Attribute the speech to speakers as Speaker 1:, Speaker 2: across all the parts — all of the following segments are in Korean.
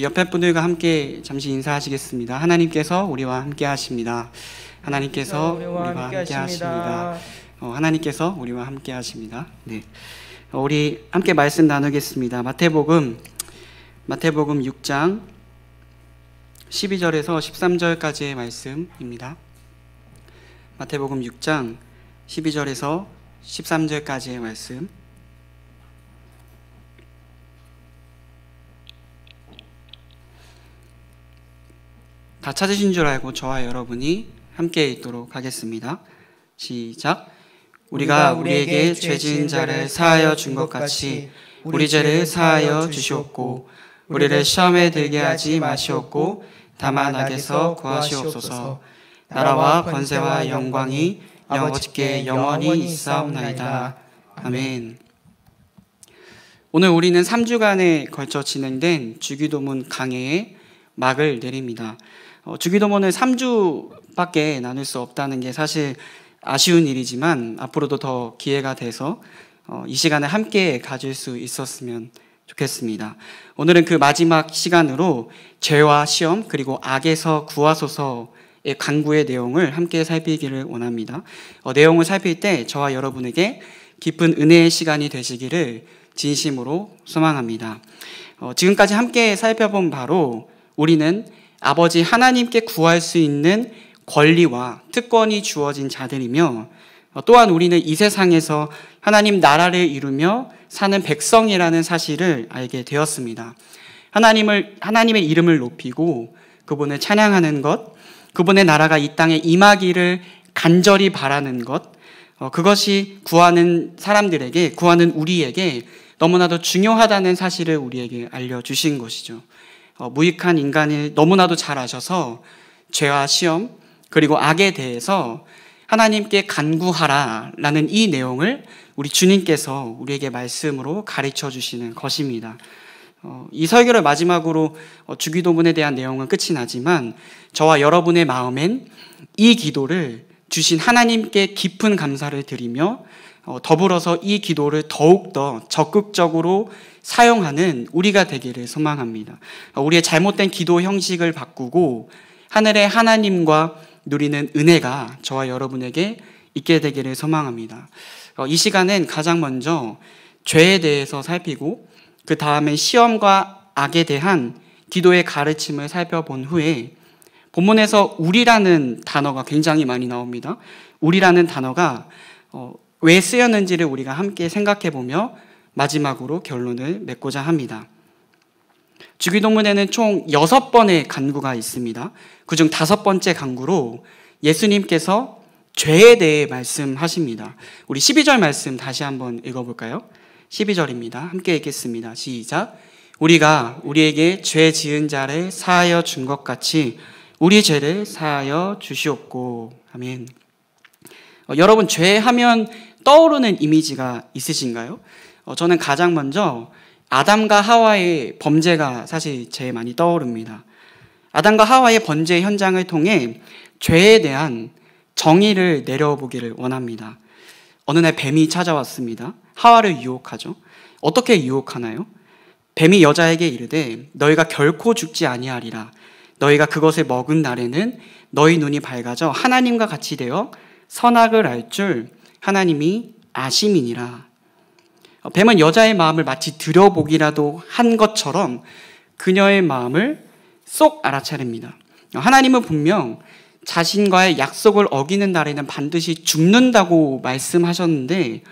Speaker 1: 옆에 분들과 함께 잠시 인사하시겠습니다. 하나님께서 우리와 함께 하십니다. 하나님께서 우리와 함께 하십니다. 하나님께서 우리와 함께 하십니다. 네. 우리 함께 말씀 나누겠습니다. 마태복음 6장 12절에서 13절까지의 말씀입니다. 마태복음 6장 12절에서 13절까지의 말씀. 다 찾으신 줄 알고 저와 여러분이 함께 읽도록 하겠습니다. 시작. 우리가 우리에게 죄 지은 자를 사하여 준 것 같이 우리 죄를 사하여 주시옵고 우리를 시험에 들게 하지 마시옵고 다만 악에서 구하시옵소서. 나라와 권세와 영광이 아버지께 영원히 있사옵나이다. 아멘. 오늘 우리는 3주간에 걸쳐 진행된 주기도문 강해의 막을 내립니다. 주기도문을 3주밖에 나눌 수 없다는 게 사실 아쉬운 일이지만 앞으로도 더 기회가 돼서 이 시간을 함께 가질 수 있었으면 좋겠습니다. 오늘은 그 마지막 시간으로 죄와 시험 그리고 악에서 구하소서의 간구의 내용을 함께 살피기를 원합니다. 내용을 살필 때 저와 여러분에게 깊은 은혜의 시간이 되시기를 진심으로 소망합니다. 지금까지 함께 살펴본 바로 우리는 아버지 하나님께 구할 수 있는 권리와 특권이 주어진 자들이며 또한 우리는 이 세상에서 하나님 나라를 이루며 사는 백성이라는 사실을 알게 되었습니다. 하나님의 이름을 높이고 그분을 찬양하는 것, 그분의 나라가 이 땅에 임하기를 간절히 바라는 것, 그것이 구하는 사람들에게, 구하는 우리에게 너무나도 중요하다는 사실을 우리에게 알려주신 것이죠. 무익한 인간을 너무나도 잘 아셔서 죄와 시험 그리고 악에 대해서 하나님께 간구하라라는 이 내용을 우리 주님께서 우리에게 말씀으로 가르쳐 주시는 것입니다. 이 설교를 마지막으로 주기도문에 대한 내용은 끝이 나지만 저와 여러분의 마음엔 이 기도를 주신 하나님께 깊은 감사를 드리며 더불어서 이 기도를 더욱더 적극적으로 사용하는 우리가 되기를 소망합니다. 우리의 잘못된 기도 형식을 바꾸고 하늘의 하나님과 누리는 은혜가 저와 여러분에게 있게 되기를 소망합니다. 이 시간엔 가장 먼저 죄에 대해서 살피고 그 다음에 시험과 악에 대한 기도의 가르침을 살펴본 후에 본문에서 우리라는 단어가 굉장히 많이 나옵니다. 우리라는 단어가 왜 쓰였는지를 우리가 함께 생각해보며 마지막으로 결론을 맺고자 합니다. 주기도문에는 총 6번의 간구가 있습니다. 그중 5번째 간구로 예수님께서 죄에 대해 말씀하십니다. 우리 12절 말씀 다시 한번 읽어볼까요? 12절입니다. 함께 읽겠습니다. 시작. 우리가 우리에게 죄 지은 자를 사하여 준 것 같이 우리 죄를 사하여 주시옵고. 아멘. 여러분, 죄하면 떠오르는 이미지가 있으신가요? 저는 가장 먼저 아담과 하와의 범죄가 사실 제일 많이 떠오릅니다. 아담과 하와의 범죄 현장을 통해 죄에 대한 정의를 내려보기를 원합니다. 어느 날 뱀이 찾아왔습니다. 하와를 유혹하죠. 어떻게 유혹하나요? 뱀이 여자에게 이르되 너희가 결코 죽지 아니하리라. 너희가 그것을 먹은 날에는 너희 눈이 밝아져 하나님과 같이 되어 선악을 알 줄 하나님이 아심이니라. 뱀은 여자의 마음을 마치 들여보기라도 한 것처럼 그녀의 마음을 쏙 알아차립니다. 하나님은 분명 자신과의 약속을 어기는 날에는 반드시 죽는다고 말씀하셨는데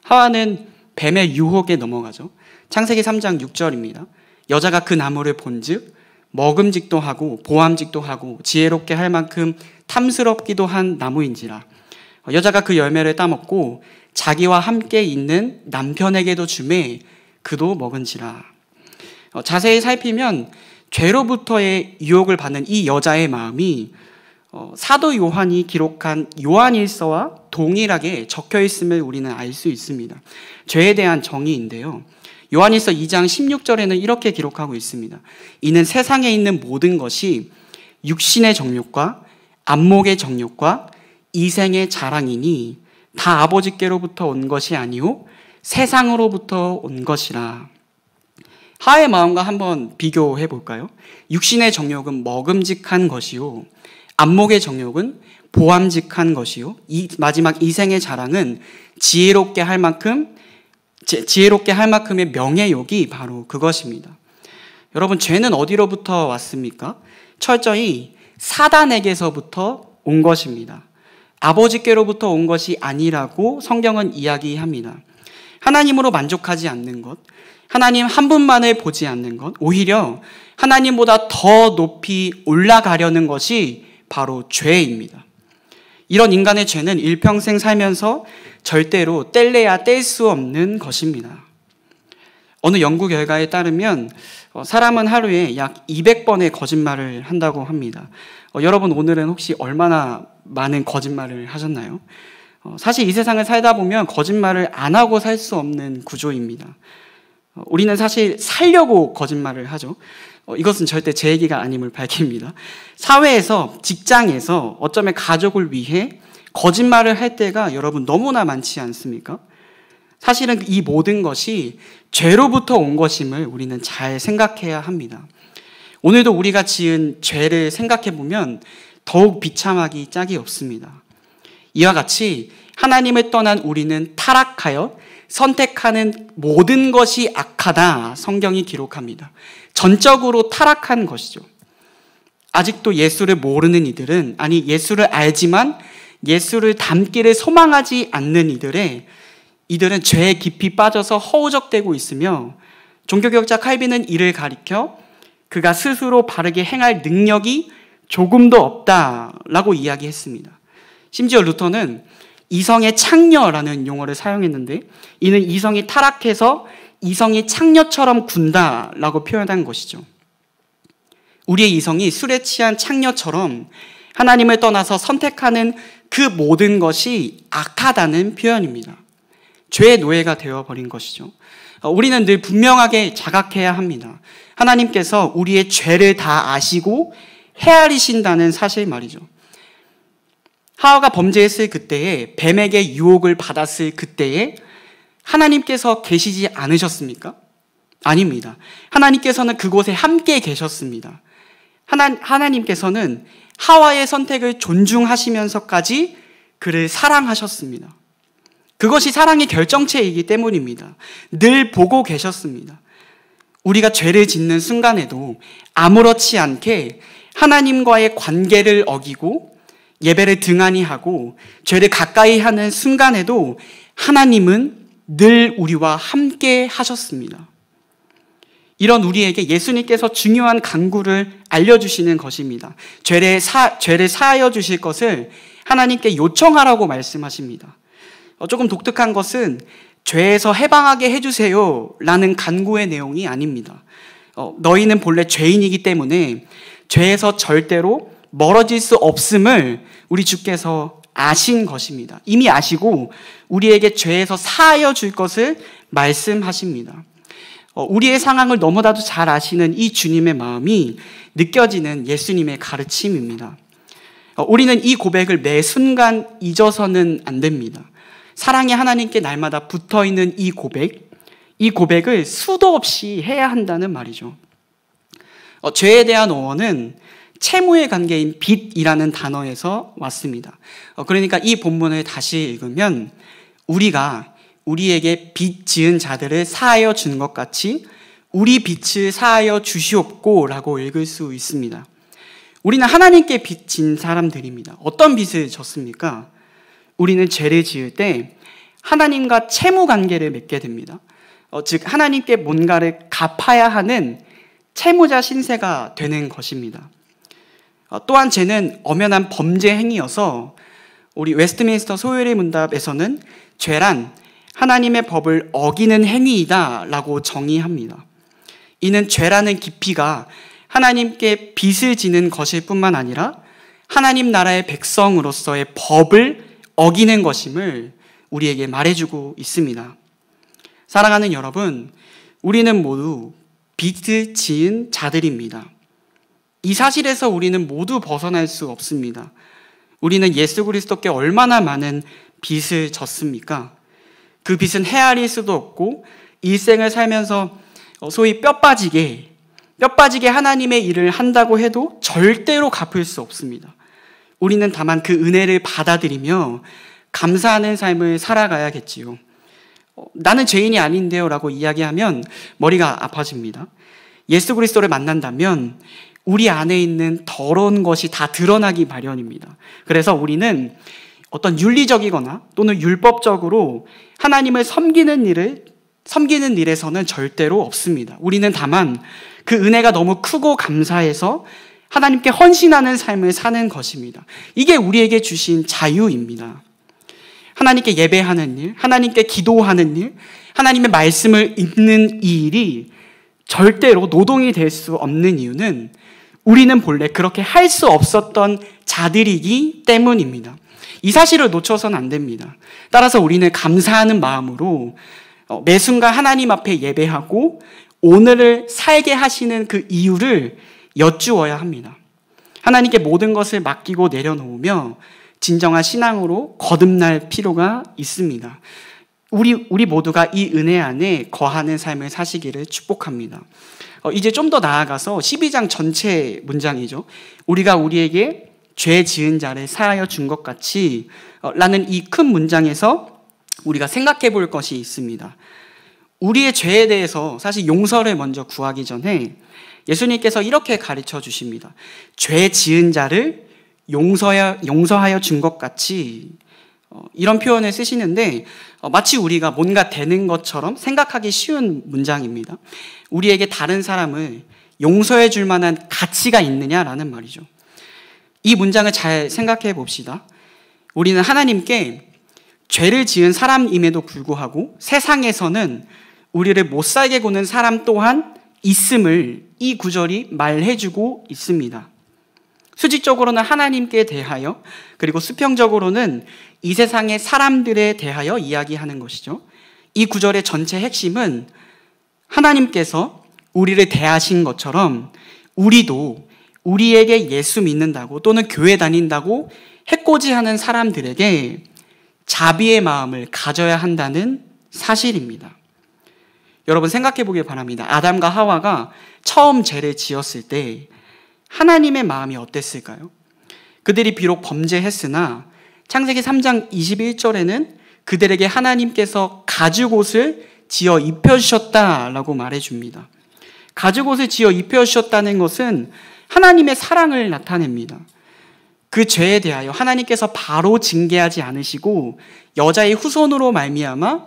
Speaker 1: 하와는 뱀의 유혹에 넘어가죠. 창세기 3장 6절입니다. 여자가 그 나무를 본즉 먹음직도 하고 보암직도 하고 지혜롭게 할 만큼 탐스럽기도 한 나무인지라. 여자가 그 열매를 따먹고 자기와 함께 있는 남편에게도 주매 그도 먹은지라. 자세히 살피면 죄로부터의 유혹을 받는 이 여자의 마음이 사도 요한이 기록한 요한일서와 동일하게 적혀 있음을 우리는 알 수 있습니다. 죄에 대한 정의인데요. 요한일서 2장 16절에는 이렇게 기록하고 있습니다. 이는 세상에 있는 모든 것이 육신의 정욕과 안목의 정욕과 이생의 자랑이니 다 아버지께로부터 온 것이 아니오 세상으로부터 온 것이라. 하의 마음과 한번 비교해 볼까요? 육신의 정욕은 먹음직한 것이요, 안목의 정욕은 보암직한 것이요, 마지막 이생의 자랑은 지혜롭게 할 만큼의 명예욕이 바로 그것입니다. 여러분, 죄는 어디로부터 왔습니까? 철저히 사단에게서부터 온 것입니다. 아버지께로부터 온 것이 아니라고 성경은 이야기합니다. 하나님으로 만족하지 않는 것, 하나님 한 분만을 보지 않는 것, 오히려 하나님보다 더 높이 올라가려는 것이 바로 죄입니다. 이런 인간의 죄는 일평생 살면서 절대로 뗄래야 뗄 수 없는 것입니다. 어느 연구 결과에 따르면 사람은 하루에 약 200번의 거짓말을 한다고 합니다. 여러분, 오늘은 혹시 얼마나 많은 거짓말을 하셨나요? 사실 이 세상을 살다 보면 거짓말을 안 하고 살 수 없는 구조입니다. 우리는 사실 살려고 거짓말을 하죠. 이것은 절대 제 얘기가 아님을 밝힙니다. 사회에서, 직장에서, 어쩌면 가족을 위해 거짓말을 할 때가 여러분 너무나 많지 않습니까? 사실은 이 모든 것이 죄로부터 온 것임을 우리는 잘 생각해야 합니다. 오늘도 우리가 지은 죄를 생각해 보면 더욱 비참하기 짝이 없습니다. 이와 같이 하나님을 떠난 우리는 타락하여 선택하는 모든 것이 악하다, 성경이 기록합니다. 전적으로 타락한 것이죠. 아직도 예수를 모르는 이들은, 아니 예수를 알지만 예수를 닮기를 소망하지 않는 이들은 죄에 깊이 빠져서 허우적대고 있으며, 종교개혁자 칼빈은 이를 가리켜 그가 스스로 바르게 행할 능력이 조금도 없다라고 이야기했습니다. 심지어 루터는 이성의 창녀라는 용어를 사용했는데, 이는 이성이 타락해서 이성이 창녀처럼 군다라고 표현한 것이죠. 우리의 이성이 술에 취한 창녀처럼 하나님을 떠나서 선택하는 그 모든 것이 악하다는 표현입니다. 죄의 노예가 되어버린 것이죠. 우리는 늘 분명하게 자각해야 합니다. 하나님께서 우리의 죄를 다 아시고 헤아리신다는 사실 말이죠. 하와가 범죄했을 그때에, 뱀에게 유혹을 받았을 그때에 하나님께서 계시지 않으셨습니까? 아닙니다. 하나님께서는 그곳에 함께 계셨습니다. 하나님께서는 하와의 선택을 존중하시면서까지 그를 사랑하셨습니다. 그것이 사랑의 결정체이기 때문입니다. 늘 보고 계셨습니다. 우리가 죄를 짓는 순간에도 아무렇지 않게 하나님과의 관계를 어기고 예배를 등한히 하고 죄를 가까이 하는 순간에도 하나님은 늘 우리와 함께 하셨습니다. 이런 우리에게 예수님께서 중요한 간구를 알려주시는 것입니다. 죄를 사하여 주실 것을 하나님께 요청하라고 말씀하십니다. 조금 독특한 것은 죄에서 해방하게 해주세요 라는 간구의 내용이 아닙니다. 너희는 본래 죄인이기 때문에 죄에서 절대로 멀어질 수 없음을 우리 주께서 아신 것입니다. 이미 아시고 우리에게 죄에서 사하여 줄 것을 말씀하십니다. 우리의 상황을 너무나도 잘 아시는 이 주님의 마음이 느껴지는 예수님의 가르침입니다. 우리는 이 고백을 매 순간 잊어서는 안 됩니다. 사랑의 하나님께 날마다 붙어있는 이 고백을 수도 없이 해야 한다는 말이죠. 죄에 대한 어원은 채무의 관계인 빚이라는 단어에서 왔습니다. 그러니까 이 본문을 다시 읽으면 우리가 우리에게 빚 지은 자들을 사하여 준 것 같이 우리 빚을 사하여 주시옵고 라고 읽을 수 있습니다. 우리는 하나님께 빚 진 사람들입니다. 어떤 빚을 졌습니까? 우리는 죄를 지을 때 하나님과 채무 관계를 맺게 됩니다. 즉 하나님께 뭔가를 갚아야 하는 채무자 신세가 되는 것입니다. 또한 죄는 엄연한 범죄 행위여서 우리 웨스트민스터 소유리 문답에서는 죄란 하나님의 법을 어기는 행위이다 라고 정의합니다. 이는 죄라는 깊이가 하나님께 빚을 지는 것일 뿐만 아니라 하나님 나라의 백성으로서의 법을 어기는 것임을 우리에게 말해주고 있습니다. 사랑하는 여러분, 우리는 모두 빚을 지은 자들입니다. 이 사실에서 우리는 모두 벗어날 수 없습니다. 우리는 예수 그리스도께 얼마나 많은 빚을 졌습니까? 그 빚은 헤아릴 수도 없고 일생을 살면서 소위 뼈 빠지게 하나님의 일을 한다고 해도 절대로 갚을 수 없습니다. 우리는 다만 그 은혜를 받아들이며 감사하는 삶을 살아가야겠지요. 나는 죄인이 아닌데요 라고 이야기하면 머리가 아파집니다. 예수 그리스도를 만난다면 우리 안에 있는 더러운 것이 다 드러나기 마련입니다. 그래서 우리는 어떤 윤리적이거나 또는 율법적으로 하나님을 섬기는 일에서는 절대로 없습니다. 우리는 다만 그 은혜가 너무 크고 감사해서 하나님께 헌신하는 삶을 사는 것입니다. 이게 우리에게 주신 자유입니다. 하나님께 예배하는 일, 하나님께 기도하는 일, 하나님의 말씀을 읽는 이 일이 절대로 노동이 될 수 없는 이유는 우리는 본래 그렇게 할 수 없었던 자들이기 때문입니다. 이 사실을 놓쳐서는 안 됩니다. 따라서 우리는 감사하는 마음으로 매 순간 하나님 앞에 예배하고 오늘을 살게 하시는 그 이유를 여쭈어야 합니다. 하나님께 모든 것을 맡기고 내려놓으며 진정한 신앙으로 거듭날 필요가 있습니다. 우리 모두가 이 은혜 안에 거하는 삶을 사시기를 축복합니다. 이제 좀 더 나아가서 12장 전체 문장이죠. 우리가 우리에게 죄 지은 자를 사하여 준 것 같이 라는 이 큰 문장에서 우리가 생각해 볼 것이 있습니다. 우리의 죄에 대해서 사실 용서를 먼저 구하기 전에 예수님께서 이렇게 가르쳐 주십니다. 죄 지은 자를 용서하여 준 것 같이, 이런 표현을 쓰시는데 마치 우리가 뭔가 되는 것처럼 생각하기 쉬운 문장입니다. 우리에게 다른 사람을 용서해 줄 만한 가치가 있느냐라는 말이죠. 이 문장을 잘 생각해 봅시다. 우리는 하나님께 죄를 지은 사람임에도 불구하고 세상에서는 우리를 못 살게 구는 사람 또한 있음을 이 구절이 말해주고 있습니다. 수직적으로는 하나님께 대하여, 그리고 수평적으로는 이 세상의 사람들에 대하여 이야기하는 것이죠. 이 구절의 전체 핵심은 하나님께서 우리를 대하신 것처럼 우리도 우리에게 예수 믿는다고 또는 교회 다닌다고 해코지하는 사람들에게 자비의 마음을 가져야 한다는 사실입니다. 여러분 생각해 보길 바랍니다. 아담과 하와가 처음 죄를 지었을 때 하나님의 마음이 어땠을까요? 그들이 비록 범죄했으나 창세기 3장 21절에는 그들에게 하나님께서 가죽옷을 지어 입혀주셨다라고 말해줍니다. 가죽옷을 지어 입혀주셨다는 것은 하나님의 사랑을 나타냅니다. 그 죄에 대하여 하나님께서 바로 징계하지 않으시고 여자의 후손으로 말미암아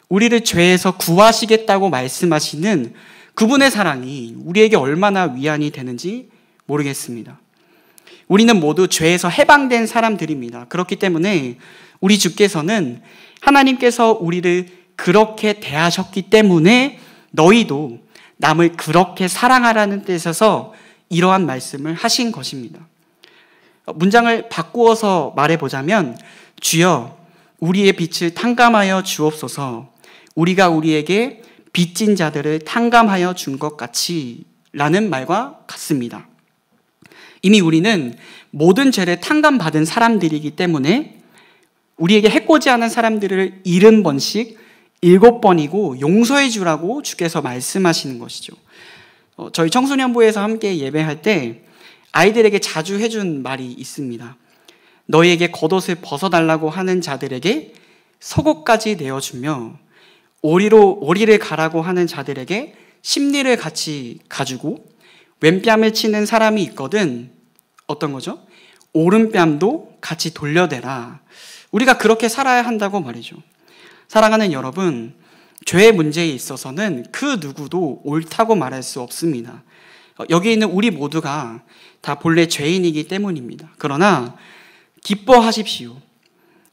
Speaker 1: 우리를 죄에서 구하시겠다고 말씀하시는 그분의 사랑이 우리에게 얼마나 위안이 되는지 모르겠습니다. 우리는 모두 죄에서 해방된 사람들입니다. 그렇기 때문에 우리 주께서는 하나님께서 우리를 그렇게 대하셨기 때문에 너희도 남을 그렇게 사랑하라는 뜻에서 이러한 말씀을 하신 것입니다. 문장을 바꾸어서 말해보자면 주여 우리의 빛을 탕감하여 주옵소서, 우리가 우리에게 빚진 자들을 탕감하여 준 것 같이 라는 말과 같습니다. 이미 우리는 모든 죄를 탕감받은 사람들이기 때문에 우리에게 해코지하는 사람들을 70번씩 7번이고 용서해 주라고 주께서 말씀하시는 것이죠. 저희 청소년부에서 함께 예배할 때 아이들에게 자주 해준 말이 있습니다. 너희에게 겉옷을 벗어달라고 하는 자들에게 속옷까지 내어주며 오리를 가라고 하는 자들에게 심리를 같이 가지고 왼뺨을 치는 사람이 있거든 어떤 거죠? 오른뺨도 같이 돌려대라. 우리가 그렇게 살아야 한다고 말이죠. 사랑하는 여러분, 죄의 문제에 있어서는 그 누구도 옳다고 말할 수 없습니다. 여기 있는 우리 모두가 다 본래 죄인이기 때문입니다. 그러나 기뻐하십시오.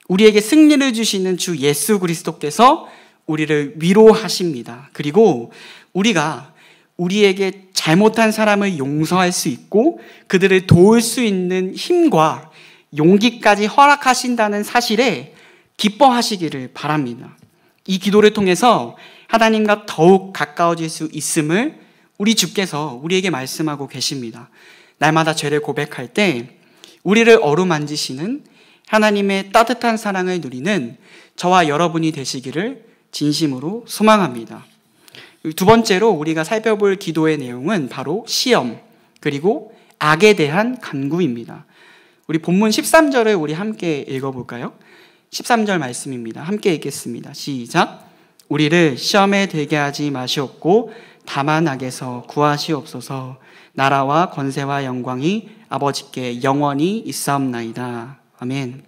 Speaker 1: 우리에게 승리를 주시는 주 예수 그리스도께서 우리를 위로하십니다. 그리고 우리가 우리에게 잘못한 사람을 용서할 수 있고 그들을 도울 수 있는 힘과 용기까지 허락하신다는 사실에 기뻐하시기를 바랍니다. 이 기도를 통해서 하나님과 더욱 가까워질 수 있음을 우리 주께서 우리에게 말씀하고 계십니다. 날마다 죄를 고백할 때 우리를 어루만지시는 하나님의 따뜻한 사랑을 누리는 저와 여러분이 되시기를 진심으로 소망합니다. 두 번째로 우리가 살펴볼 기도의 내용은 바로 시험, 그리고 악에 대한 간구입니다. 우리 본문 13절을 우리 함께 읽어볼까요? 13절 말씀입니다. 함께 읽겠습니다. 시작. 우리를 시험에 들게 하지 마시옵고 다만 악에서 구하시옵소서. 나라와 권세와 영광이 아버지께 영원히 있사옵나이다. 아멘.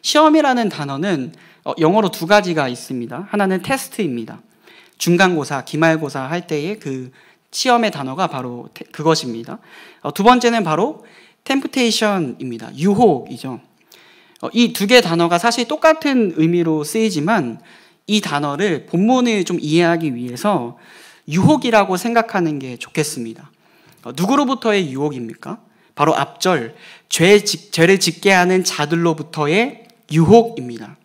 Speaker 1: 시험이라는 단어는 영어로 두 가지가 있습니다. 하나는 테스트입니다. 중간고사, 기말고사 할 때의 그 시험의 단어가 바로 그것입니다. 두 번째는 바로 temptation입니다. 유혹이죠. 이 두 개의 단어가 사실 똑같은 의미로 쓰이지만 이 단어를 본문을 좀 이해하기 위해서 유혹이라고 생각하는 게 좋겠습니다. 누구로부터의 유혹입니까? 바로 앞절, 죄를 짓게 하는 자들로부터의 유혹입니다.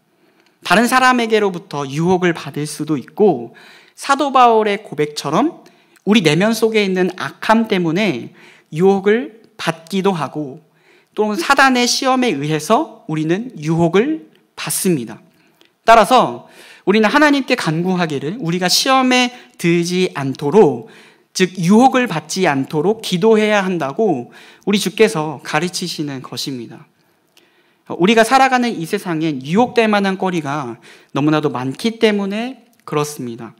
Speaker 1: 다른 사람에게로부터 유혹을 받을 수도 있고, 사도 바울의 고백처럼 우리 내면 속에 있는 악함 때문에 유혹을 받기도 하고, 또는 사단의 시험에 의해서 우리는 유혹을 받습니다. 따라서 우리는 하나님께 간구하기를 우리가 시험에 들지 않도록, 즉 유혹을 받지 않도록 기도해야 한다고 우리 주께서 가르치시는 것입니다. 우리가 살아가는 이 세상엔 유혹될 만한 거리가 너무나도 많기 때문에 그렇습니다.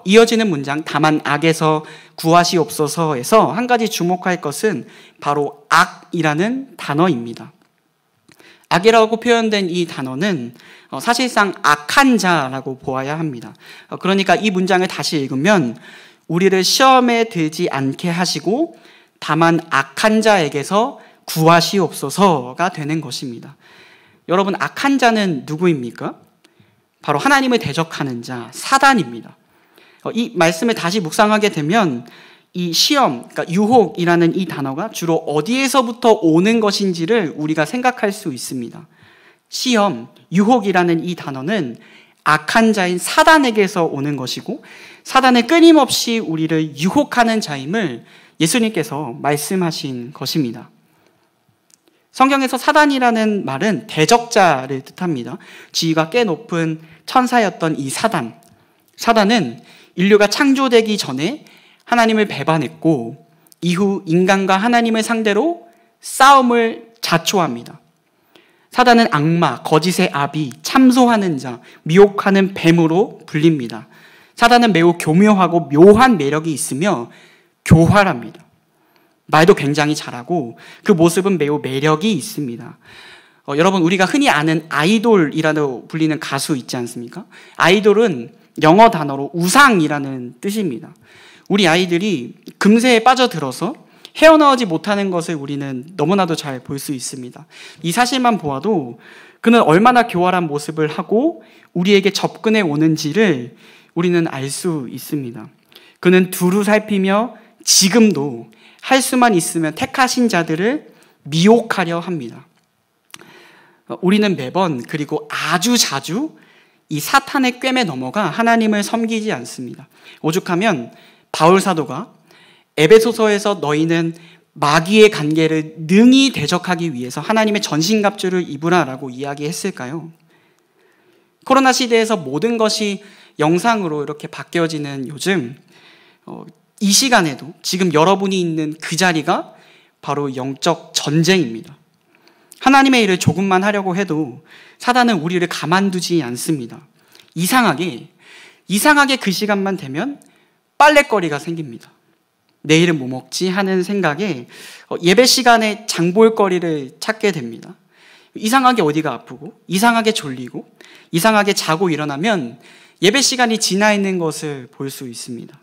Speaker 1: 이어지는 문장, 다만 악에서 구하시옵소서에서 한 가지 주목할 것은 바로 악이라는 단어입니다. 악이라고 표현된 이 단어는 사실상 악한 자라고 보아야 합니다. 그러니까 이 문장을 다시 읽으면 우리를 시험에 들지 않게 하시고 다만 악한 자에게서 구하시옵소서가 되는 것입니다. 여러분, 악한 자는 누구입니까? 바로 하나님을 대적하는 자, 사단입니다. 이 말씀을 다시 묵상하게 되면 이 시험, 그러니까 유혹이라는 이 단어가 주로 어디에서부터 오는 것인지를 우리가 생각할 수 있습니다. 시험, 유혹이라는 이 단어는 악한 자인 사단에게서 오는 것이고, 사단은 끊임없이 우리를 유혹하는 자임을 예수님께서 말씀하신 것입니다. 성경에서 사단이라는 말은 대적자를 뜻합니다. 지위가 꽤 높은 천사였던 이 사단은 인류가 창조되기 전에 하나님을 배반했고, 이후 인간과 하나님을 상대로 싸움을 자초합니다. 사단은 악마, 거짓의 아비, 참소하는 자, 미혹하는 뱀으로 불립니다. 사단은 매우 교묘하고 묘한 매력이 있으며 교활합니다. 말도 굉장히 잘하고 그 모습은 매우 매력이 있습니다. 여러분, 우리가 흔히 아는 아이돌이라고 불리는 가수 있지 않습니까? 아이돌은 영어 단어로 우상이라는 뜻입니다. 우리 아이들이 금세에 빠져들어서 헤어나오지 못하는 것을 우리는 너무나도 잘 볼 수 있습니다. 이 사실만 보아도 그는 얼마나 교활한 모습을 하고 우리에게 접근해 오는지를 우리는 알 수 있습니다. 그는 두루 살피며 지금도 할 수만 있으면 택하신 자들을 미혹하려 합니다. 우리는 매번, 그리고 아주 자주 이 사탄의 꿰매 넘어가 하나님을 섬기지 않습니다. 오죽하면 바울 사도가 에베소서에서 너희는 마귀의 관계를 능히 대적하기 위해서 하나님의 전신갑주를 입으라라고 이야기했을까요? 코로나 시대에서 모든 것이 영상으로 이렇게 바뀌어지는 요즘, 이 시간에도 지금 여러분이 있는 그 자리가 바로 영적 전쟁입니다. 하나님의 일을 조금만 하려고 해도 사단은 우리를 가만두지 않습니다. 이상하게 그 시간만 되면 빨래거리가 생깁니다. 내일은 뭐 먹지 하는 생각에 예배 시간에 장볼거리를 찾게 됩니다. 이상하게 어디가 아프고, 이상하게 졸리고, 이상하게 자고 일어나면 예배 시간이 지나 있는 것을 볼 수 있습니다.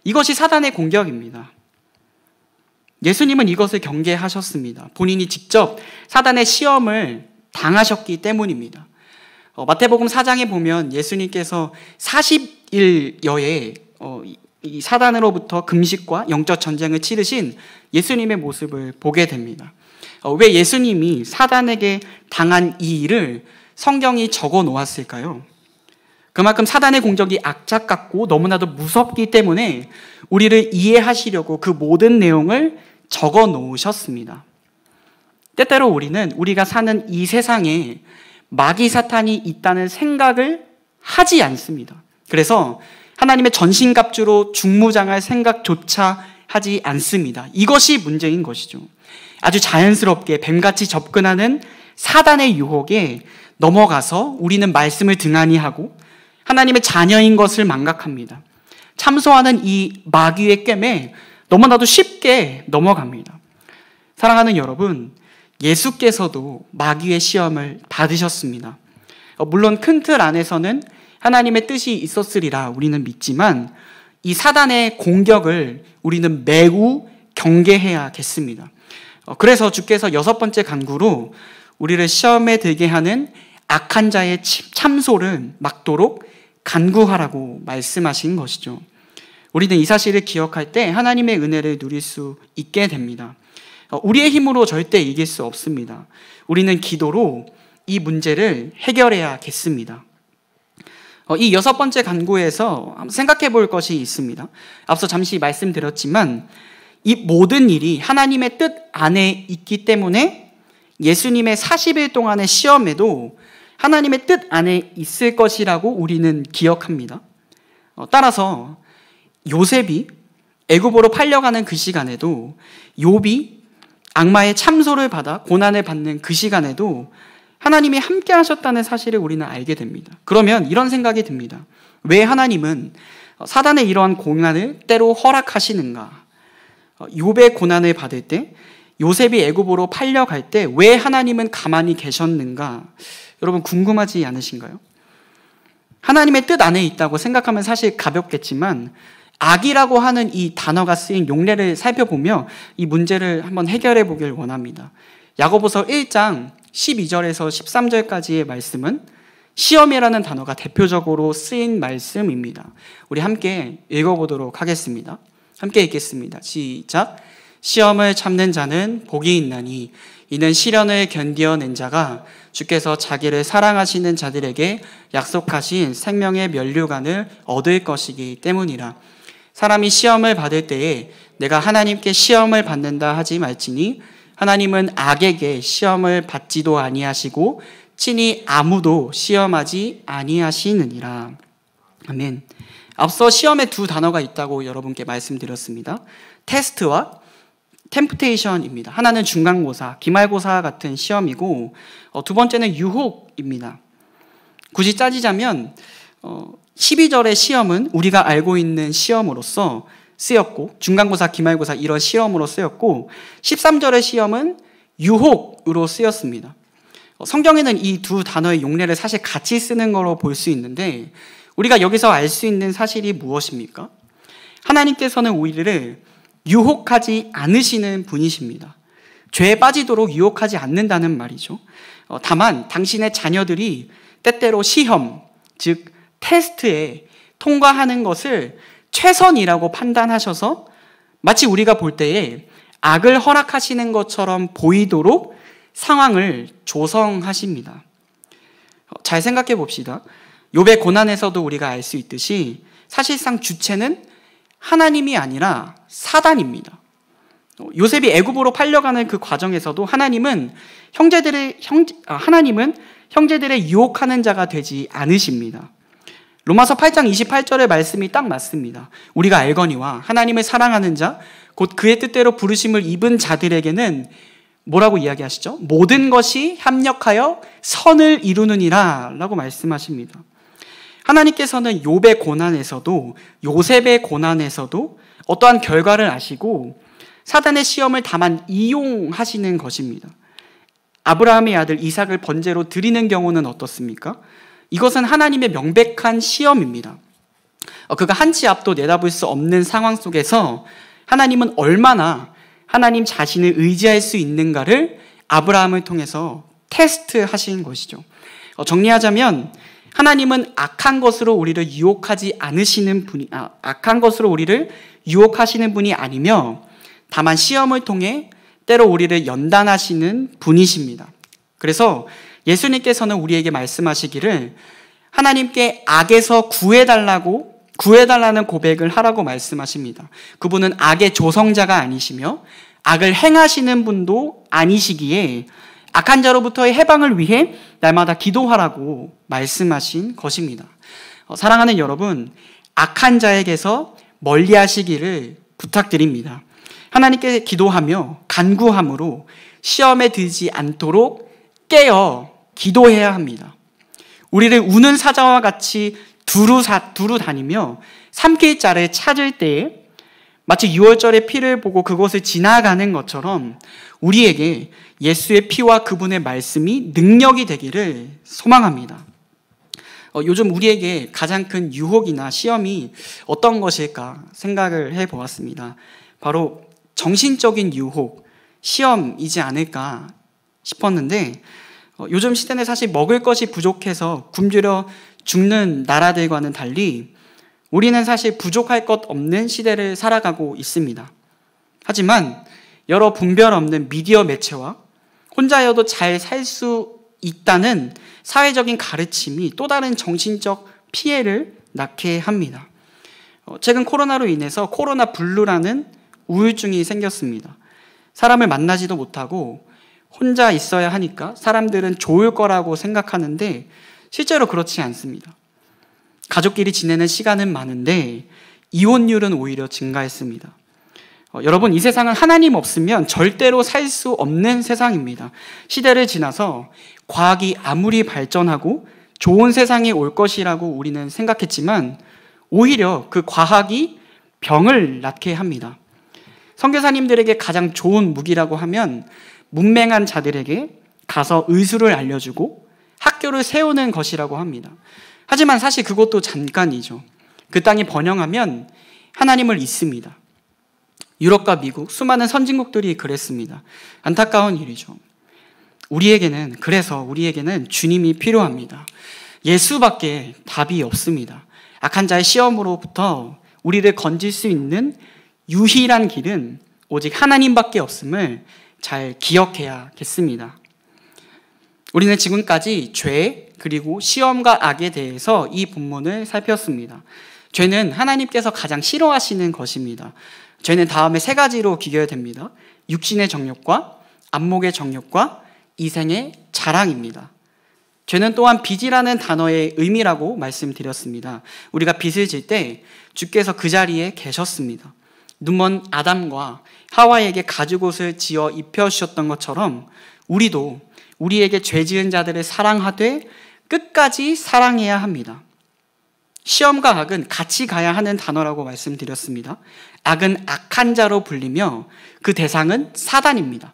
Speaker 1: 이것이 사단의 공격입니다. 예수님은 이것을 경계하셨습니다. 본인이 직접 사단의 시험을 당하셨기 때문입니다. 마태복음 4장에 보면 예수님께서 40일여의 이 사단으로부터 금식과 영적 전쟁을 치르신 예수님의 모습을 보게 됩니다. 왜 예수님이 사단에게 당한 이 일을 성경이 적어 놓았을까요? 그만큼 사단의 공격이 악착 같고 너무나도 무섭기 때문에 우리를 이해하시려고 그 모든 내용을 적어 놓으셨습니다. 때때로 우리는 우리가 사는 이 세상에 마귀 사탄이 있다는 생각을 하지 않습니다. 그래서 하나님의 전신갑주로 중무장할 생각조차 하지 않습니다. 이것이 문제인 것이죠. 아주 자연스럽게 뱀같이 접근하는 사단의 유혹에 넘어가서 우리는 말씀을 등한히 하고 하나님의 자녀인 것을 망각합니다. 참소하는 이 마귀의 깸에 너무나도 쉽게 넘어갑니다. 사랑하는 여러분, 예수께서도 마귀의 시험을 받으셨습니다. 물론 큰 틀 안에서는 하나님의 뜻이 있었으리라 우리는 믿지만 이 사단의 공격을 우리는 매우 경계해야겠습니다. 그래서 주께서 6번째 간구로 우리를 시험에 들게 하는 악한 자의 참소를 막도록 간구하라고 말씀하신 것이죠. 우리는 이 사실을 기억할 때 하나님의 은혜를 누릴 수 있게 됩니다. 우리의 힘으로 절대 이길 수 없습니다. 우리는 기도로 이 문제를 해결해야겠습니다. 이 6번째 간구에서 생각해 볼 것이 있습니다. 앞서 잠시 말씀드렸지만 이 모든 일이 하나님의 뜻 안에 있기 때문에 예수님의 40일 동안의 시험에도 하나님의 뜻 안에 있을 것이라고 우리는 기억합니다. 따라서 요셉이 애굽으로 팔려가는 그 시간에도, 욥이 악마의 참소를 받아 고난을 받는 그 시간에도 하나님이 함께 하셨다는 사실을 우리는 알게 됩니다. 그러면 이런 생각이 듭니다. 왜 하나님은 사단의 이러한 고난을 때로 허락하시는가? 욥의 고난을 받을 때, 요셉이 애굽으로 팔려갈 때 왜 하나님은 가만히 계셨는가? 여러분 궁금하지 않으신가요? 하나님의 뜻 안에 있다고 생각하면 사실 가볍겠지만 악이라고 하는 이 단어가 쓰인 용례를 살펴보며 이 문제를 한번 해결해 보길 원합니다. 야고보서 1장 12절에서 13절까지의 말씀은 시험이라는 단어가 대표적으로 쓰인 말씀입니다. 우리 함께 읽어보도록 하겠습니다. 함께 읽겠습니다. 시작. 시험을 참는 자는 복이 있나니 이는 시련을 견디어낸 자가 주께서 자기를 사랑하시는 자들에게 약속하신 생명의 면류관을 얻을 것이기 때문이라. 사람이 시험을 받을 때에 내가 하나님께 시험을 받는다 하지 말지니 하나님은 악에게 시험을 받지도 아니하시고 친히 아무도 시험하지 아니하시느니라. 아멘. 앞서 시험에 두 단어가 있다고 여러분께 말씀드렸습니다. 테스트와 템프테이션입니다. 하나는 중간고사, 기말고사 같은 시험이고 두 번째는 유혹입니다. 굳이 따지자면 12절의 시험은 우리가 알고 있는 시험으로서 쓰였고, 중간고사, 기말고사 이런 시험으로 쓰였고 13절의 시험은 유혹으로 쓰였습니다. 성경에는 이 두 단어의 용례를 사실 같이 쓰는 거로 볼 수 있는데 우리가 여기서 알 수 있는 사실이 무엇입니까? 하나님께서는 우리를 유혹하지 않으시는 분이십니다. 죄에 빠지도록 유혹하지 않는다는 말이죠. 다만 당신의 자녀들이 때때로 시험, 즉 테스트에 통과하는 것을 최선이라고 판단하셔서 마치 우리가 볼 때에 악을 허락하시는 것처럼 보이도록 상황을 조성하십니다. 잘 생각해 봅시다. 욥의 고난에서도 우리가 알 수 있듯이 사실상 주체는 하나님이 아니라 사단입니다. 요셉이 애굽으로 팔려가는 그 과정에서도 하나님은 형제들의 유혹하는 자가 되지 않으십니다. 로마서 8장 28절의 말씀이 딱 맞습니다. 우리가 알거니와 하나님을 사랑하는 자, 곧 그의 뜻대로 부르심을 입은 자들에게는 뭐라고 이야기하시죠? 모든 것이 합력하여 선을 이루느니라 라고 말씀하십니다. 하나님께서는 욥의 고난에서도, 요셉의 고난에서도 어떠한 결과를 아시고 사단의 시험을 다만 이용하시는 것입니다. 아브라함의 아들 이삭을 번제로 드리는 경우는 어떻습니까? 이것은 하나님의 명백한 시험입니다. 그가 한 치 앞도 내다볼 수 없는 상황 속에서 하나님은 얼마나 하나님 자신을 의지할 수 있는가를 아브라함을 통해서 테스트하신 것이죠. 정리하자면 하나님은 악한 것으로 우리를 유혹하지 않으시는 분이, 악한 것으로 우리를 유혹하시는 분이 아니며 다만 시험을 통해 때로 우리를 연단하시는 분이십니다. 그래서 예수님께서는 우리에게 말씀하시기를 하나님께 악에서 구해달라는 고백을 하라고 말씀하십니다. 그분은 악의 조성자가 아니시며 악을 행하시는 분도 아니시기에 악한 자로부터의 해방을 위해 날마다 기도하라고 말씀하신 것입니다. 사랑하는 여러분, 악한 자에게서 멀리 하시기를 부탁드립니다. 하나님께 기도하며 간구함으로 시험에 들지 않도록 깨어 기도해야 합니다. 우리를 우는 사자와 같이 두루 다니며 삼킬 자를 찾을 때에 마치 유월절의 피를 보고 그곳을 지나가는 것처럼 우리에게 예수의 피와 그분의 말씀이 능력이 되기를 소망합니다. 요즘 우리에게 가장 큰 유혹이나 시험이 어떤 것일까 생각을 해보았습니다. 바로 정신적인 유혹, 시험이지 않을까 싶었는데 요즘 시대는 사실 먹을 것이 부족해서 굶주려 죽는 나라들과는 달리 우리는 사실 부족할 것 없는 시대를 살아가고 있습니다. 하지만 여러 분별 없는 미디어 매체와 혼자여도 잘 살 수 있다는 사회적인 가르침이 또 다른 정신적 피해를 낳게 합니다. 최근 코로나로 인해서 코로나 블루라는 우울증이 생겼습니다. 사람을 만나지도 못하고 혼자 있어야 하니까 사람들은 좋을 거라고 생각하는데 실제로 그렇지 않습니다. 가족끼리 지내는 시간은 많은데 이혼율은 오히려 증가했습니다. 여러분, 이 세상은 하나님 없으면 절대로 살 수 없는 세상입니다. 시대를 지나서 과학이 아무리 발전하고 좋은 세상이 올 것이라고 우리는 생각했지만 오히려 그 과학이 병을 낳게 합니다. 선교사님들에게 가장 좋은 무기라고 하면 문맹한 자들에게 가서 의술을 알려주고 학교를 세우는 것이라고 합니다. 하지만 사실 그것도 잠깐이죠. 그 땅이 번영하면 하나님을 잊습니다. 유럽과 미국, 수많은 선진국들이 그랬습니다. 안타까운 일이죠. 그래서 우리에게는 주님이 필요합니다. 예수밖에 답이 없습니다. 악한 자의 시험으로부터 우리를 건질 수 있는 유일한 길은 오직 하나님밖에 없음을 잘 기억해야겠습니다. 우리는 지금까지 죄 그리고 시험과 악에 대해서 이 본문을 살폈습니다. 죄는 하나님께서 가장 싫어하시는 것입니다. 죄는 다음에 3가지로 귀결됩니다. 육신의 정욕과 안목의 정욕과 이생의 자랑입니다. 죄는 또한 빚이라는 단어의 의미라고 말씀드렸습니다. 우리가 빚을 질 때 주께서 그 자리에 계셨습니다. 눈먼 아담과 하와에게 가죽옷을 지어 입혀주셨던 것처럼 우리도 우리에게 죄 지은 자들을 사랑하되 끝까지 사랑해야 합니다. 시험과 악은 같이 가야 하는 단어라고 말씀드렸습니다. 악은 악한 자로 불리며 그 대상은 사단입니다.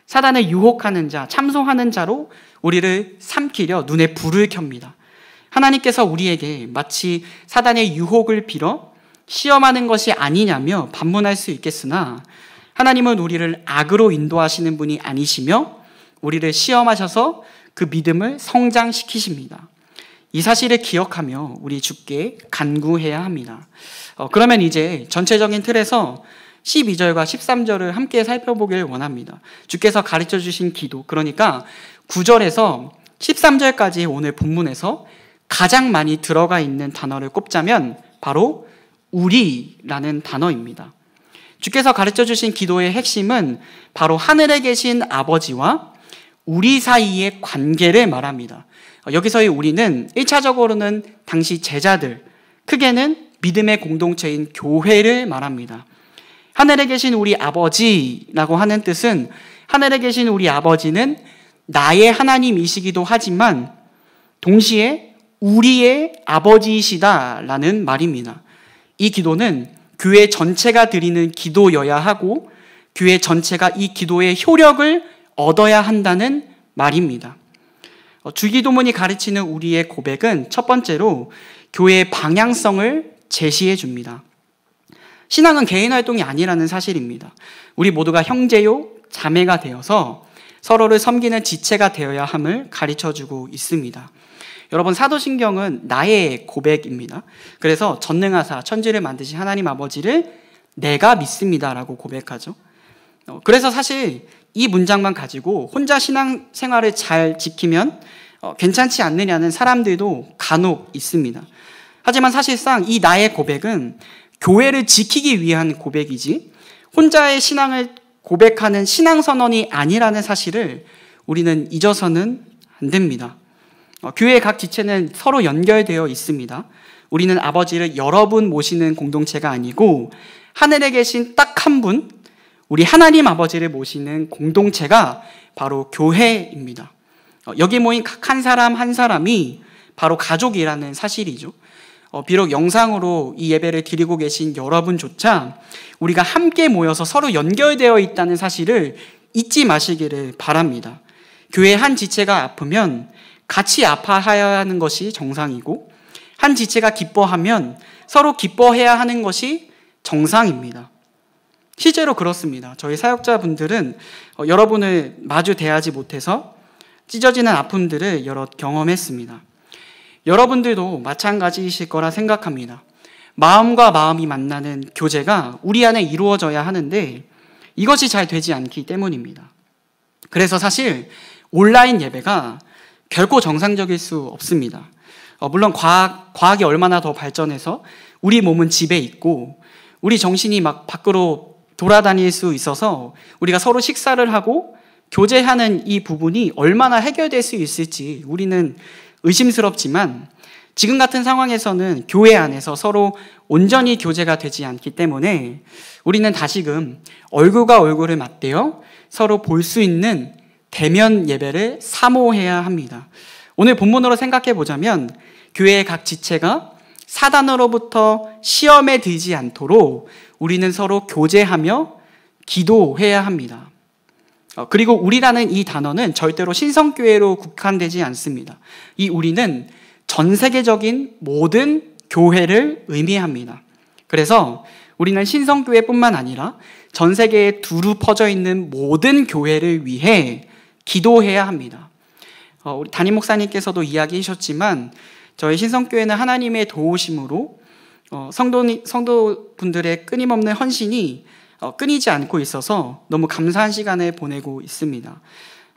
Speaker 1: 사단을 유혹하는 자, 참소하는 자로 우리를 삼키려 눈에 불을 켭니다. 하나님께서 우리에게 마치 사단의 유혹을 빌어 시험하는 것이 아니냐며 반문할 수 있겠으나 하나님은 우리를 악으로 인도하시는 분이 아니시며 우리를 시험하셔서 그 믿음을 성장시키십니다. 이 사실을 기억하며 우리 주께 간구해야 합니다. 그러면 이제 전체적인 틀에서 12절과 13절을 함께 살펴보길 원합니다. 주께서 가르쳐 주신 기도, 그러니까 9절에서 13절까지 오늘 본문에서 가장 많이 들어가 있는 단어를 꼽자면 바로 우리라는 단어입니다. 주께서 가르쳐 주신 기도의 핵심은 바로 하늘에 계신 아버지와 우리 사이의 관계를 말합니다. 여기서의 우리는 1차적으로는 당시 제자들, 크게는 믿음의 공동체인 교회를 말합니다. 하늘에 계신 우리 아버지라고 하는 뜻은 하늘에 계신 우리 아버지는 나의 하나님이시기도 하지만 동시에 우리의 아버지이시다라는 말입니다. 이 기도는 교회 전체가 드리는 기도여야 하고 교회 전체가 이 기도의 효력을 얻어야 한다는 말입니다. 주기도문이 가르치는 우리의 고백은 첫 번째로 교회의 방향성을 제시해 줍니다. 신앙은 개인 활동이 아니라는 사실입니다. 우리 모두가 형제요, 자매가 되어서 서로를 섬기는 지체가 되어야 함을 가르쳐주고 있습니다. 여러분, 사도신경은 나의 고백입니다. 그래서 전능하사 천지를 만드신 하나님 아버지를 내가 믿습니다라고 고백하죠. 그래서 사실 이 문장만 가지고 혼자 신앙생활을 잘 지키면 괜찮지 않느냐는 사람들도 간혹 있습니다. 하지만 사실상 이 나의 고백은 교회를 지키기 위한 고백이지 혼자의 신앙을 고백하는 신앙선언이 아니라는 사실을 우리는 잊어서는 안 됩니다. 교회의 각 지체는 서로 연결되어 있습니다. 우리는 아버지를 여러 분 모시는 공동체가 아니고 하늘에 계신 딱 한 분, 우리 하나님 아버지를 모시는 공동체가 바로 교회입니다. 여기 모인 각 한 사람 한 사람이 바로 가족이라는 사실이죠. 비록 영상으로 이 예배를 드리고 계신 여러분조차 우리가 함께 모여서 서로 연결되어 있다는 사실을 잊지 마시기를 바랍니다. 교회 한 지체가 아프면 같이 아파해야 하는 것이 정상이고, 한 지체가 기뻐하면 서로 기뻐해야 하는 것이 정상입니다. 실제로 그렇습니다. 저희 사역자분들은 여러분을 마주 대하지 못해서 찢어지는 아픔들을 여러 경험했습니다. 여러분들도 마찬가지이실 거라 생각합니다. 마음과 마음이 만나는 교제가 우리 안에 이루어져야 하는데 이것이 잘 되지 않기 때문입니다. 그래서 사실 온라인 예배가 결코 정상적일 수 없습니다. 물론 과학이 얼마나 더 발전해서 우리 몸은 집에 있고 우리 정신이 막 밖으로 돌아다닐 수 있어서 우리가 서로 식사를 하고 교제하는 이 부분이 얼마나 해결될 수 있을지 우리는 의심스럽지만, 지금 같은 상황에서는 교회 안에서 서로 온전히 교제가 되지 않기 때문에 우리는 다시금 얼굴과 얼굴을 맞대어 서로 볼 수 있는 대면 예배를 사모해야 합니다. 오늘 본문으로 생각해 보자면 교회의 각 지체가 사단으로부터 시험에 들지 않도록 우리는 서로 교제하며 기도해야 합니다. 그리고 우리라는 이 단어는 절대로 신성교회로 국한되지 않습니다. 이 우리는 전 세계적인 모든 교회를 의미합니다. 그래서 우리는 신성교회뿐만 아니라 전 세계에 두루 퍼져 있는 모든 교회를 위해 기도해야 합니다. 우리 담임 목사님께서도 이야기하셨지만 저희 신성교회는 하나님의 도우심으로 성도분들의 끊임없는 헌신이 끊이지 않고 있어서 너무 감사한 시간을 보내고 있습니다.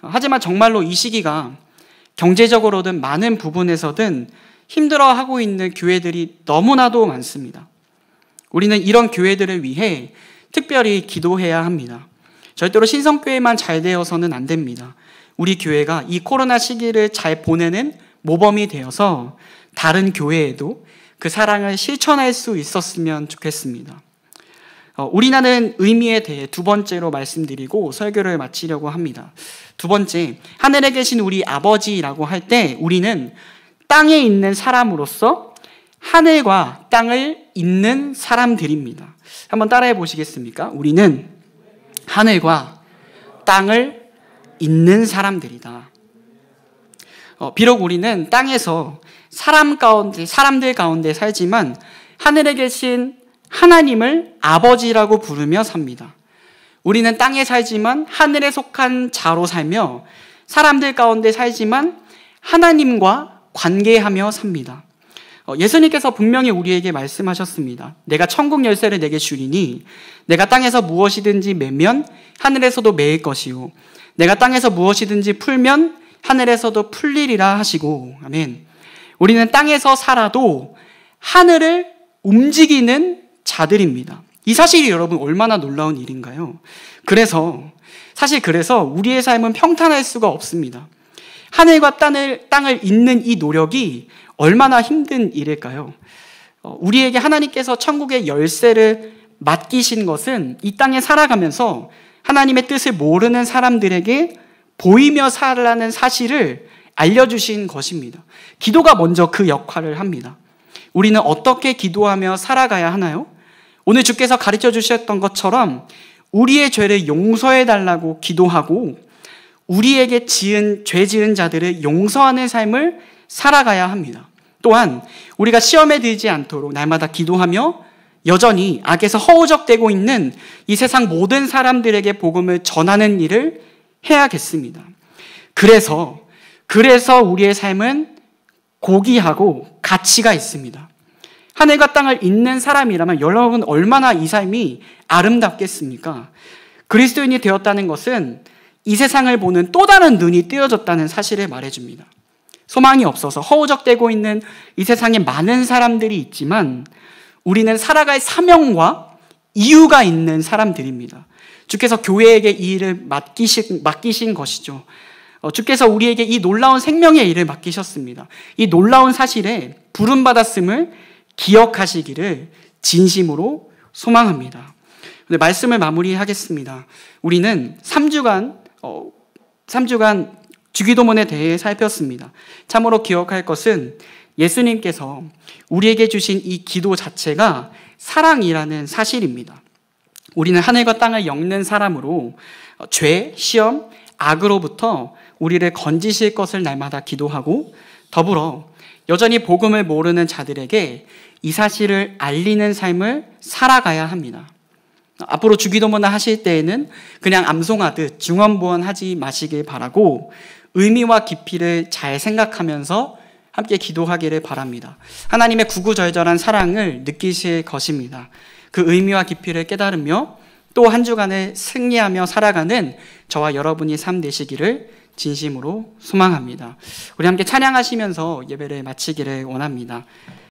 Speaker 1: 하지만 정말로 이 시기가 경제적으로든 많은 부분에서든 힘들어하고 있는 교회들이 너무나도 많습니다. 우리는 이런 교회들을 위해 특별히 기도해야 합니다. 절대로 신성교회만 잘 되어서는 안 됩니다. 우리 교회가 이 코로나 시기를 잘 보내는 모범이 되어서 다른 교회에도 그 사랑을 실천할 수 있었으면 좋겠습니다. 우리나라는 의미에 대해 두 번째로 말씀드리고 설교를 마치려고 합니다. 두 번째, 하늘에 계신 우리 아버지라고 할 때 우리는 땅에 있는 사람으로서 하늘과 땅을 잇는 사람들입니다. 한번 따라해 보시겠습니까? 우리는 하늘과 땅을 잇는 사람들이다. 비록 우리는 땅에서 사람들 가운데 살지만 하늘에 계신 하나님을 아버지라고 부르며 삽니다. 우리는 땅에 살지만 하늘에 속한 자로 살며 사람들 가운데 살지만 하나님과 관계하며 삽니다. 예수님께서 분명히 우리에게 말씀하셨습니다. 내가 천국 열쇠를 내게 주리니 내가 땅에서 무엇이든지 매면 하늘에서도 매일 것이요 내가 땅에서 무엇이든지 풀면 하늘에서도 풀리리라 하시고, 아멘. 우리는 땅에서 살아도 하늘을 움직이는 자들입니다. 이 사실이 여러분 얼마나 놀라운 일인가요? 그래서 우리의 삶은 평탄할 수가 없습니다. 하늘과 땅을 잇는 이 노력이 얼마나 힘든 일일까요? 우리에게 하나님께서 천국의 열쇠를 맡기신 것은 이 땅에 살아가면서 하나님의 뜻을 모르는 사람들에게 보이며 살라는 사실을 알려주신 것입니다. 기도가 먼저 그 역할을 합니다. 우리는 어떻게 기도하며 살아가야 하나요? 오늘 주께서 가르쳐 주셨던 것처럼 우리의 죄를 용서해 달라고 기도하고 우리에게 죄 지은 자들을 용서하는 삶을 살아가야 합니다. 또한 우리가 시험에 들지 않도록 날마다 기도하며 여전히 악에서 허우적대고 있는 이 세상 모든 사람들에게 복음을 전하는 일을 해야겠습니다. 그래서 우리의 삶은 고귀하고 가치가 있습니다. 하늘과 땅을 잇는 사람이라면 여러분 얼마나 이 삶이 아름답겠습니까? 그리스도인이 되었다는 것은 이 세상을 보는 또 다른 눈이 뜨여졌다는 사실을 말해줍니다. 소망이 없어서 허우적대고 있는 이 세상에 많은 사람들이 있지만 우리는 살아갈 사명과 이유가 있는 사람들입니다. 주께서 교회에게 이 일을 맡기신 것이죠. 주께서 우리에게 이 놀라운 생명의 일을 맡기셨습니다. 이 놀라운 사실에 부름받았음을 기억하시기를 진심으로 소망합니다. 말씀을 마무리하겠습니다. 우리는 3주간 주기도문에 대해 살폈습니다. 참으로 기억할 것은 예수님께서 우리에게 주신 이 기도 자체가 사랑이라는 사실입니다. 우리는 하늘과 땅을 엮는 사람으로 죄, 시험, 악으로부터 우리를 건지실 것을 날마다 기도하고 더불어 여전히 복음을 모르는 자들에게 이 사실을 알리는 삶을 살아가야 합니다. 앞으로 주기도문을 하실 때에는 그냥 암송하듯 중언부언하지 마시길 바라고 의미와 깊이를 잘 생각하면서 함께 기도하기를 바랍니다. 하나님의 구구절절한 사랑을 느끼실 것입니다. 그 의미와 깊이를 깨달으며 또 한 주간을 승리하며 살아가는 저와 여러분이 삶 되시기를 진심으로 소망합니다. 우리 함께 찬양하시면서 예배를 마치기를 원합니다.